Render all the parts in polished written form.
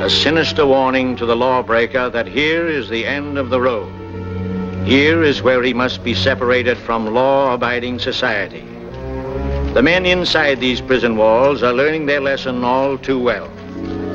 a sinister warning to the lawbreaker that here is the end of the road. Here is where he must be separated from law-abiding society. The men inside these prison walls are learning their lesson all too well.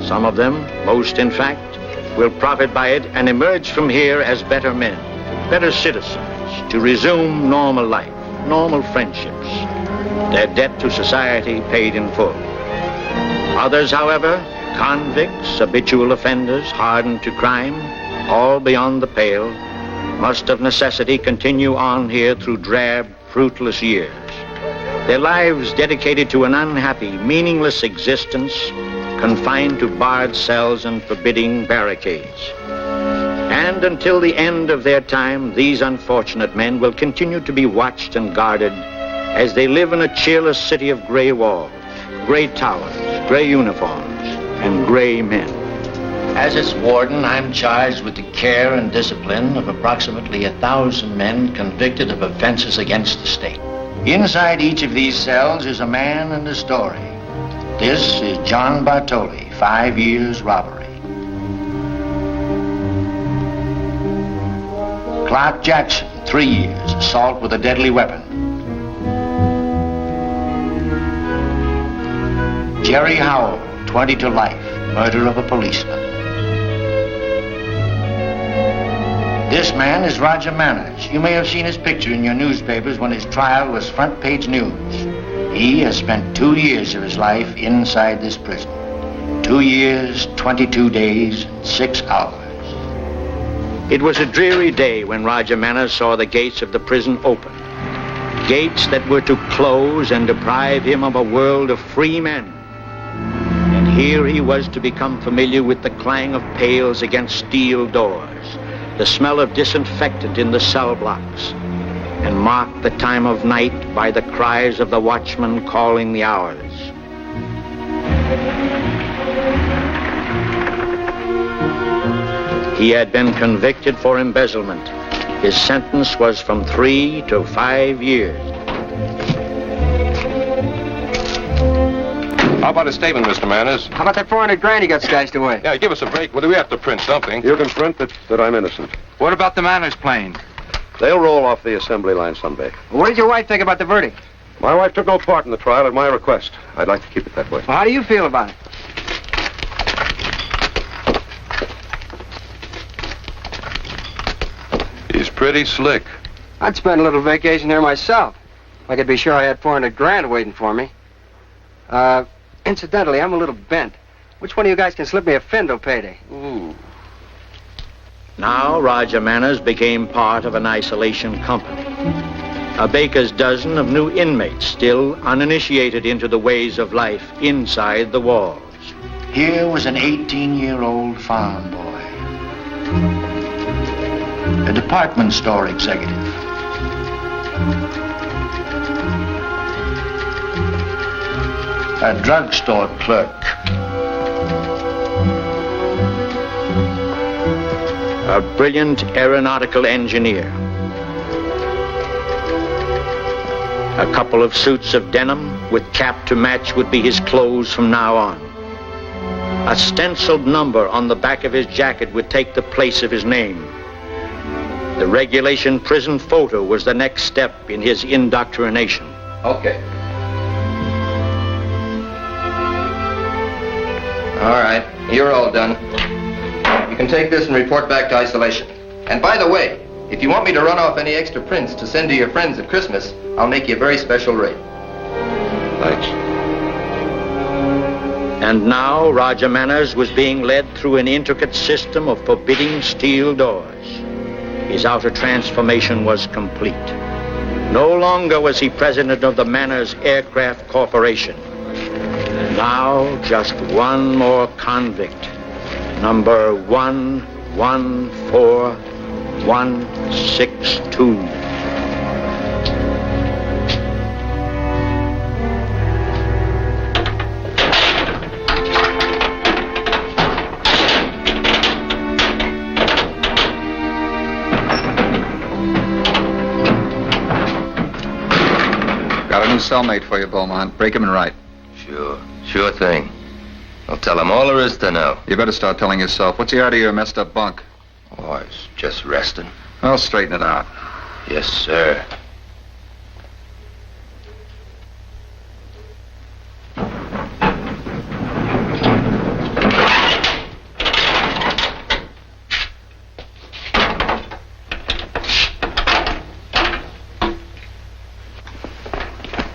Some of them, most in fact, will profit by it and emerge from here as better men, better citizens, to resume normal life, normal friendships, their debt to society paid in full. Others, however, convicts, habitual offenders, hardened to crime, all beyond the pale, must of necessity continue on here through drab, fruitless years. Their lives dedicated to an unhappy, meaningless existence, confined to barred cells and forbidding barricades. And until the end of their time, these unfortunate men will continue to be watched and guarded as they live in a cheerless city of gray walls, gray towers, gray uniforms, and gray men. As its warden, I'm charged with the care and discipline of approximately 1,000 men convicted of offenses against the state. Inside each of these cells is a man and a story. This is John Bartoli, 5 years robbery. Clark Jackson, 3 years, assault with a deadly weapon. Jerry Howell, 20 to life, murder of a policeman. This man is Roger Manners. You may have seen his picture in your newspapers when his trial was front page news. He has spent 2 years of his life inside this prison. 2 years, 22 days, and 6 hours. It was a dreary day when Roger Manners saw the gates of the prison open. Gates that were to close and deprive him of a world of free men. And here he was to become familiar with the clang of pails against steel doors, the smell of disinfectant in the cell blocks, and mark the time of night by the cries of the watchman calling the hours. He had been convicted for embezzlement. His sentence was from 3 to 5 years. How about a statement, Mr. Manners? How about that 400 grand he got stashed away? Yeah, give us a break. Well, we have to print something. You can print that I'm innocent. What about the Manners plane? They'll roll off the assembly line someday. What did your wife think about the verdict? My wife took no part in the trial at my request. I'd like to keep it that way. Well, how do you feel about it? He's pretty slick. I'd spend a little vacation there myself. I could be sure I had 400 grand waiting for me. Incidentally, I'm a little bent. Which one of you guys can slip me a Fendo payday? Ooh. Now Roger Manners became part of an isolation company. A baker's dozen of new inmates still uninitiated into the ways of life inside the walls. Here was an 18-year-old farm boy. A department store executive. A drugstore clerk. A brilliant aeronautical engineer. A couple of suits of denim with cap to match would be his clothes from now on. A stenciled number on the back of his jacket would take the place of his name. The regulation prison photo was the next step in his indoctrination. Okay. All right, you're all done. You can take this and report back to isolation. And by the way, if you want me to run off any extra prints to send to your friends at Christmas, I'll make you a very special rate. Thanks. And now Roger Manners was being led through an intricate system of forbidding steel doors. His outer transformation was complete. No longer was he president of the Manners Aircraft Corporation. Now just one more convict, number 114162. Got a new cellmate for you, Beaumont. Break him and write. Sure thing. I'll tell him all there is to know. You better start telling yourself. What's the idea of your messed up bunk? Oh, I was just resting. I'll straighten it out. Yes, sir.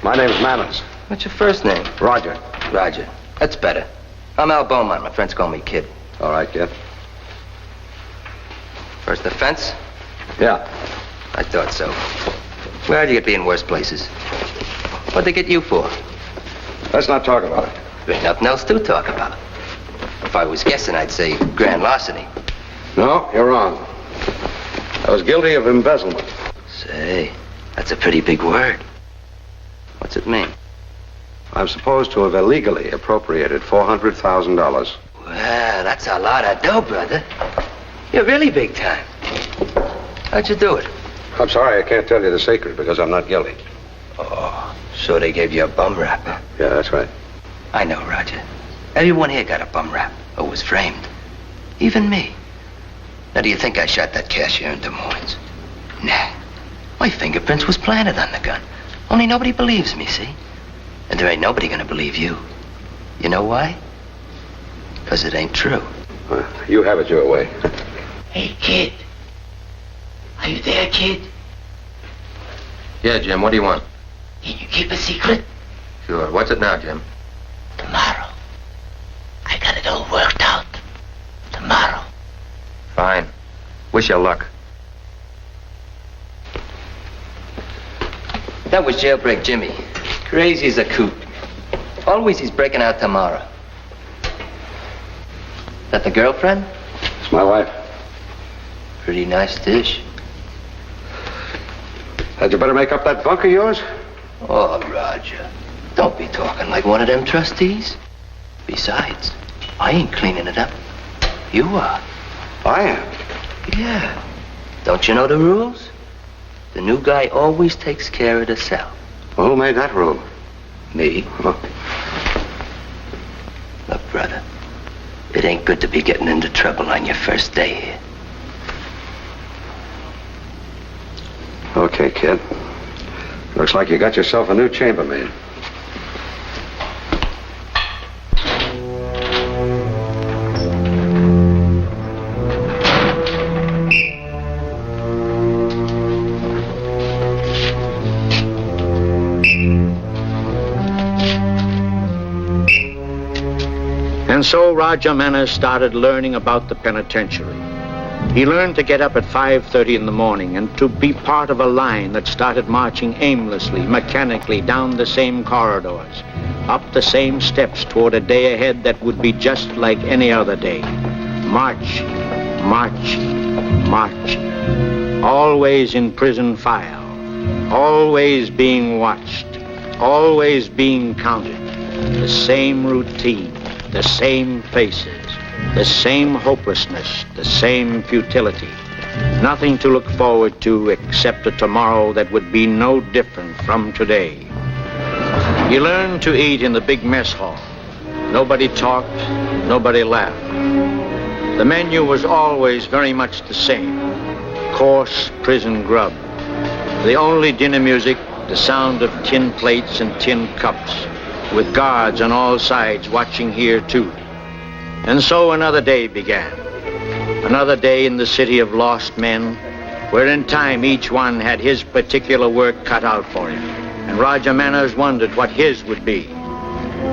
My name's Manners. What's your first name? Roger. Roger. That's better. I'm Al Beaumont. My friends call me Kid. All right, kid. First offense? Yeah. I thought so. Where'd you get be in worse places? What'd they get you for? Let's not talk about it. There ain't nothing else to talk about. If I was guessing, I'd say grand larceny. No, you're wrong. I was guilty of embezzlement. Say, that's a pretty big word. What's it mean? I'm supposed to have illegally appropriated $400,000. Well, that's a lot of dough, brother. You're really big time. How'd you do it? I'm sorry, I can't tell you the secret because I'm not guilty. Oh, so they gave you a bum rap, huh? Yeah, that's right. I know, Roger. Everyone here got a bum rap or was framed. Even me. Now, do you think I shot that cashier in Des Moines? Nah. My fingerprints was planted on the gun. Only nobody believes me, see? And there ain't nobody gonna believe you. You know why? Because it ain't true. You have it your way. Hey, kid. Are you there, kid? Yeah, Jim, what do you want? Can you keep a secret? Sure. What's it now, Jim? Tomorrow. I got it all worked out. Tomorrow. Fine. Wish you luck. That was Jailbreak Jimmy. Crazy as a coot. Always he's breaking out tomorrow. That the girlfriend? It's my wife. Pretty nice dish. Had you better make up that bunk of yours? Oh, Roger. Don't be talking like one of them trustees. Besides, I ain't cleaning it up. You are. I am. Yeah. Don't you know the rules? The new guy always takes care of the cell. Well, who made that rule? Me. Huh. Look, brother, it ain't good to be getting into trouble on your first day here. Okay, kid. Looks like you got yourself a new chambermaid. And so Roger Manners started learning about the penitentiary. He learned to get up at 5:30 in the morning and to be part of a line that started marching aimlessly, mechanically down the same corridors, up the same steps toward a day ahead that would be just like any other day. March, march, march. Always in prison file, always being watched, always being counted. The same routine, the same faces, the same hopelessness, the same futility. Nothing to look forward to except a tomorrow that would be no different from today. He learned to eat in the big mess hall. Nobody talked, nobody laughed. The menu was always very much the same. Coarse prison grub. The only dinner music, the sound of tin plates and tin cups, with guards on all sides watching here too. And so another day began. Another day in the city of lost men, where in time each one had his particular work cut out for him. And Roger Manners wondered what his would be.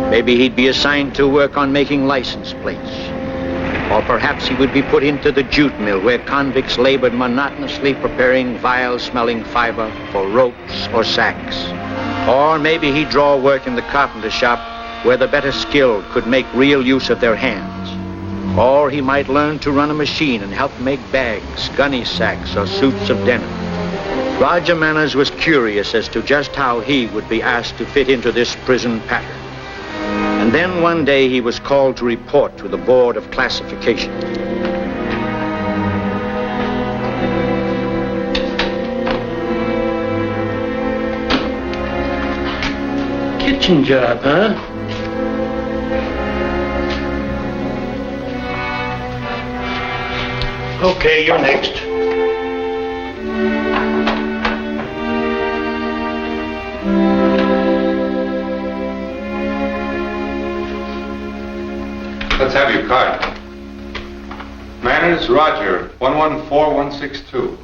Maybe he'd be assigned to work on making license plates. Or perhaps he would be put into the jute mill where convicts labored monotonously preparing vile-smelling fiber for ropes or sacks. Or maybe he'd draw work in the carpenter shop where the better skilled could make real use of their hands. Or he might learn to run a machine and help make bags, gunny sacks, or suits of denim. Roger Manners was curious as to just how he would be asked to fit into this prison pattern. And then one day he was called to report to the Board of Classification. Kitchen job, huh? Okay, you're next. Let's have your card. Manners, Roger, 114162.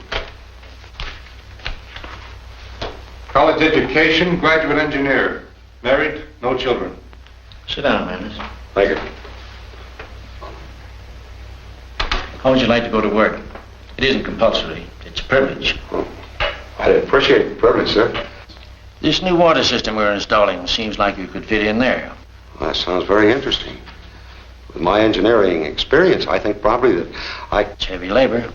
College education, graduate engineer. Married, no children. Sit down, Manners. Thank you. How would you like to go to work? It isn't compulsory. It's a privilege. Oh, I'd appreciate the privilege, sir. This new water system we're installing seems like you could fit in there. Well, that sounds very interesting. With my engineering experience, I think probably that It's heavy labor.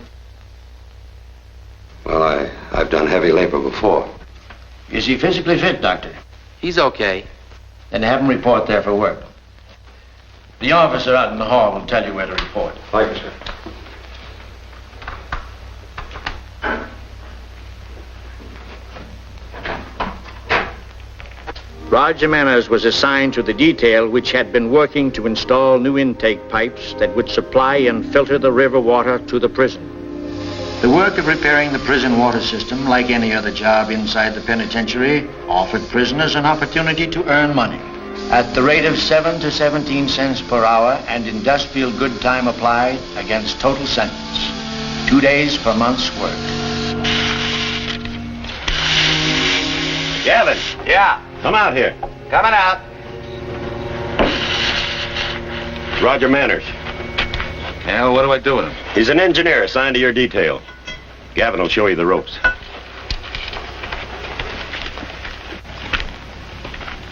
Well, I've done heavy labor before. Is he physically fit, Doctor? He's okay. Then have him report there for work. The officer out in the hall will tell you where to report. Thank you, sir. Roger Manners was assigned to the detail which had been working to install new intake pipes that would supply and filter the river water to the prison. The work of repairing the prison water system, like any other job inside the penitentiary, offered prisoners an opportunity to earn money at the rate of 7 to 17 cents per hour and industrial good time applied against total sentence. 2 days per month's work. Gavin, Yeah, come out here. coming out. Roger Manners. Yeah, what do I do with him? He's an engineer assigned to your detail. Gavin will show you the ropes.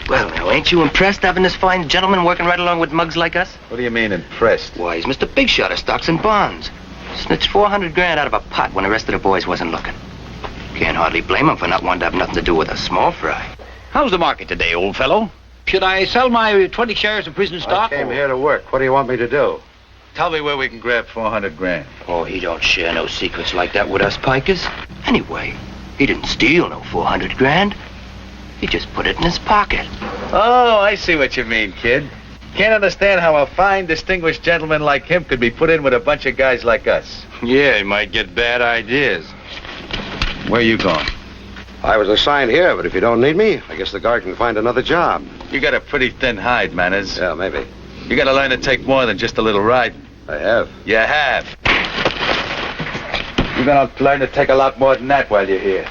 Well, now, ain't you impressed having this fine gentleman working right along with mugs like us? What do you mean impressed? Why, he's Mr. Big Shot of stocks and bonds. Snitched 400 grand out of a pot when the rest of the boys wasn't looking. Can't hardly blame him for not wanting to have nothing to do with a small fry. How's the market today, old fellow? Should I sell my 20 shares of prison stock? I came here to work. What do you want me to do? Tell me where we can grab 400 grand. Oh, he don't share no secrets like that with us pikers. Anyway, he didn't steal no 400 grand. He just put it in his pocket. Oh, I see what you mean, kid. Can't understand how a fine, distinguished gentleman like him could be put in with a bunch of guys like us. Yeah, he might get bad ideas. Where you going? I was assigned here, but if you don't need me, I guess the guard can find another job. You got a pretty thin hide, Manners. Yeah, maybe. You got to learn to take more than just a little ride. I have. You have. You're going to learn to take a lot more than that while you're here.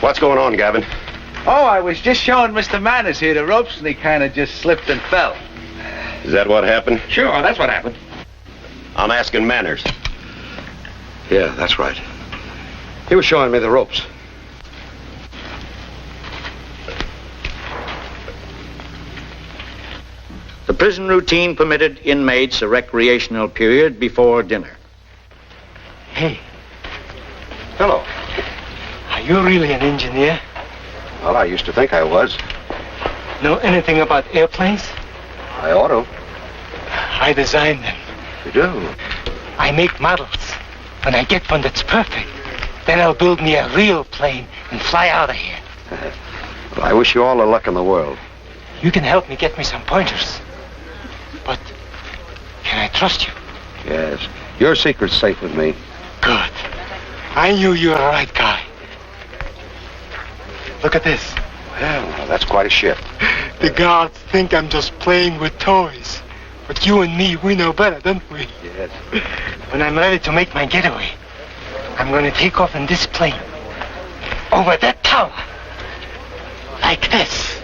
What's going on, Gavin? Oh, I was just showing Mr. Manners here the ropes, and he kind of just slipped and fell. Is that what happened? Sure, that's what happened. I'm asking Manners. Yeah, that's right. He was showing me the ropes. The prison routine permitted inmates a recreational period before dinner. Hey, Hello. are you really an engineer? Well, I used to think I was. Know anything about airplanes? I ought to. I design them. You do? I make models. When I get one that's perfect, then I'll build me a real plane and fly out of here. Well, I wish you all the luck in the world. You can help me get me some pointers. But can I trust you? Yes. Your secret's safe with me. Good. I knew you were the right guy. Look at this. Well, now, that's quite a ship. The guards think I'm just playing with toys. But you and me, we know better, don't we? Yes. When I'm ready to make my getaway, I'm going to take off in this plane. Over that tower. Like this.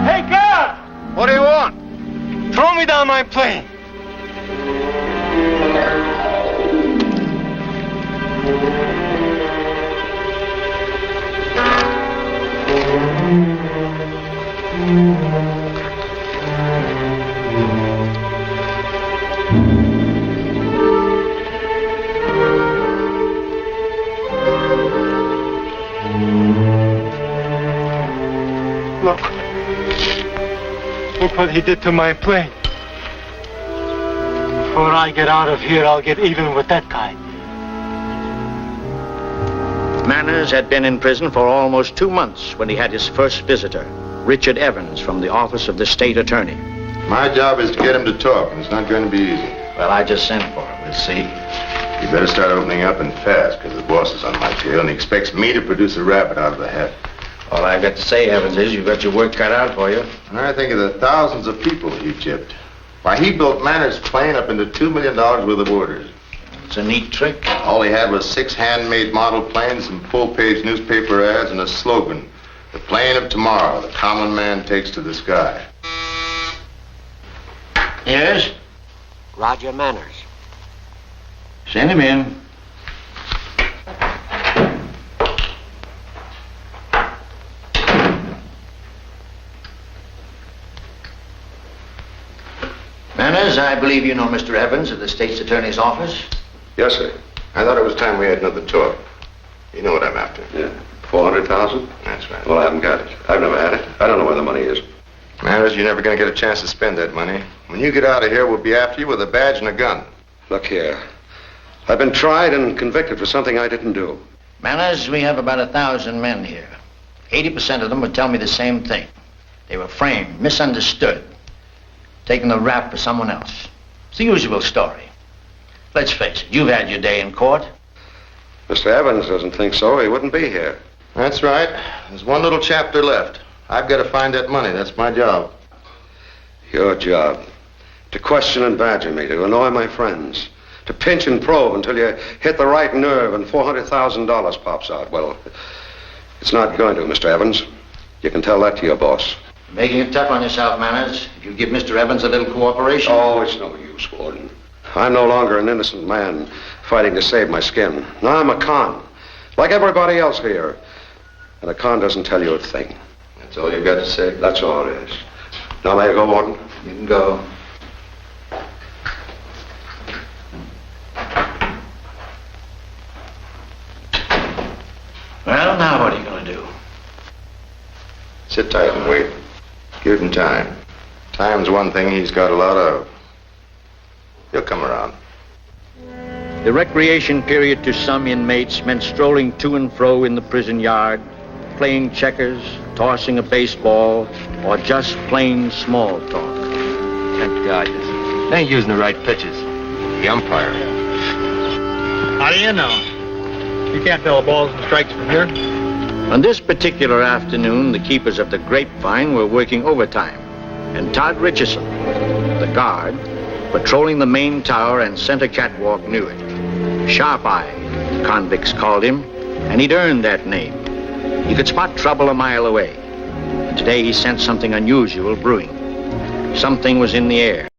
Hey, guard! What do you want? Throw me down my plane. Look. Look what he did to my plane. Before I get out of here, I'll get even with that guy. Manners had been in prison for almost 2 months when he had his first visitor. Richard Evans from the office of the state attorney. My job is to get him to talk, and it's not going to be easy. Well, I just sent for him. We'll see. You better start opening up and fast, because the boss is on my tail, and he expects me to produce a rabbit out of the hat. All I've got to say, Evans, is you've got your work cut out for you. And I think of the thousands of people he gypped. Why, he built Manor's plane up into $2 million worth of orders. It's a neat trick. All he had was 6 handmade model planes, some full-page newspaper ads, and a slogan. The plane of tomorrow, the common man takes to the sky. Yes? Roger Manners. Send him in. Manners, I believe you know Mr. Evans at the state's attorney's office. Yes, sir. I thought it was time we had another talk. You know what I'm after. Yeah. 400,000? That's right. Well, I haven't got it. I've never had it. I don't know where the money is. Manners, you're never going to get a chance to spend that money. When you get out of here, we'll be after you with a badge and a gun. Look here. I've been tried and convicted for something I didn't do. Manners, we have about 1,000 men here. 80% of them would tell me the same thing. They were framed, misunderstood, taking the rap for someone else. It's the usual story. Let's face it, you've had your day in court. Mr. Evans doesn't think so. He wouldn't be here. That's right. There's one little chapter left. I've got to find that money. That's my job. Your job. To question and badger me, to annoy my friends, to pinch and probe until you hit the right nerve and $400,000 pops out. Well, it's not going to, Mr. Evans. You can tell that to your boss. Making it tough on yourself, Manners. If you give Mr. Evans a little cooperation. Oh, it's no use, Warden. I'm no longer an innocent man fighting to save my skin. Now I'm a con, like everybody else here. And a con doesn't tell you a thing. That's all you've got to say? That's all it is. Now may I go, Warden? You can go. Well, now what are you going to do? Sit tight and wait. Give him time. Time's one thing he's got a lot of. He'll come around. The recreation period to some inmates meant strolling to and fro in the prison yard, playing checkers, tossing a baseball, or just plain small talk. Thank God, they ain't using the right pitches. The umpire. How do you know? You can't tell the balls and strikes from here. On this particular afternoon, the keepers of the Grapevine were working overtime, and Todd Richardson, the guard, patrolling the main tower and center catwalk, knew it. Sharp-eyed, the convicts called him, and he'd earned that name. He could spot trouble a mile away. And today he sensed something unusual brewing. Something was in the air.